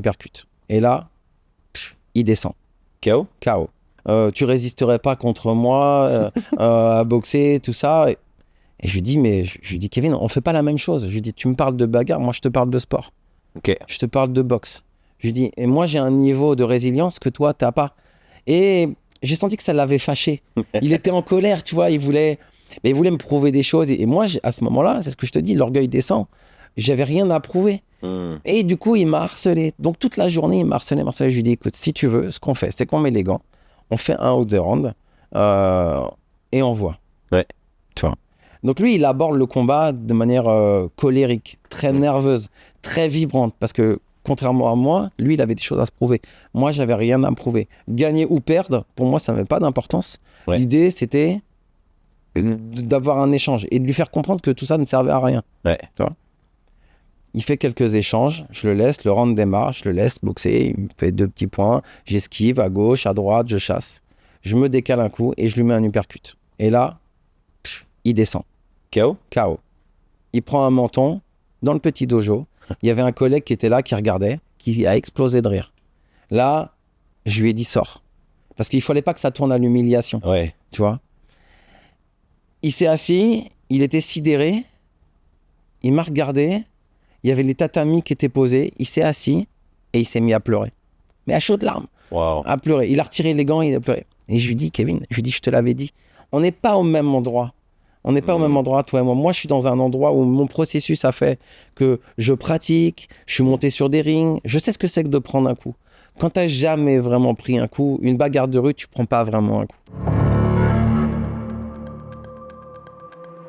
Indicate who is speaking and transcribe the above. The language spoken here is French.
Speaker 1: uppercut. Et là, il descend.
Speaker 2: KO.
Speaker 1: KO. Tu résisterais pas contre moi à boxer, tout ça. Et je lui dis, Kevin, on fait pas la même chose. Je lui dis, tu me parles de bagarre, moi je te parle de sport.
Speaker 2: Ok.
Speaker 1: Je te parle de boxe. Je lui dis, et moi j'ai un niveau de résilience que toi t'as pas. Et j'ai senti que ça l'avait fâché. Il était en colère, tu vois, il voulait me prouver des choses. Et moi, à ce moment-là, c'est ce que je te dis, l'orgueil descend. J'avais rien à prouver. Et du coup, il m'a harcelé. Donc toute la journée, il m'a harcelé. Je lui dis, écoute, si tu veux, ce qu'on fait, c'est qu'on met les gants, on fait 1 ou 2 rounds et on voit.
Speaker 2: Ouais.
Speaker 1: Tu vois. Donc lui, il aborde le combat de manière colérique, très nerveuse, très vibrante, parce que contrairement à moi, lui, il avait des choses à se prouver. Moi, j'avais rien à me prouver. Gagner ou perdre, pour moi, ça n'avait pas d'importance.
Speaker 2: Ouais.
Speaker 1: L'idée, c'était d'avoir un échange et de lui faire comprendre que tout ça ne servait à rien.
Speaker 2: Ouais.
Speaker 1: Tu vois. Il fait quelques échanges, je le laisse, le round démarre, je le laisse boxer, il me fait 2 petits points, j'esquive à gauche, à droite, je chasse. Je me décale un coup et je lui mets un uppercut. Et là, il descend.
Speaker 2: KO.
Speaker 1: KO. Il prend un menton dans le petit dojo. Il y avait un collègue qui était là, qui regardait, qui a explosé de rire. Là, je lui ai dit sors. Parce qu'il ne fallait pas que ça tourne à l'humiliation.
Speaker 2: Ouais.
Speaker 1: Tu vois. Il s'est assis, il était sidéré. Il m'a regardé. Il y avait les tatamis qui étaient posés. Il s'est assis et il s'est mis à pleurer. Mais à chaudes larmes.
Speaker 2: Wow.
Speaker 1: À pleurer. Il a retiré les gants, il a pleuré. Et je lui dis, Kevin, je te l'avais dit. On n'est pas au même endroit. On n'est pas au même endroit, toi et moi. Moi, je suis dans un endroit où mon processus a fait que je pratique, je suis monté sur des rings, je sais ce que c'est que de prendre un coup. Quand tu n'as jamais vraiment pris un coup, une bagarre de rue, tu ne prends pas vraiment un coup.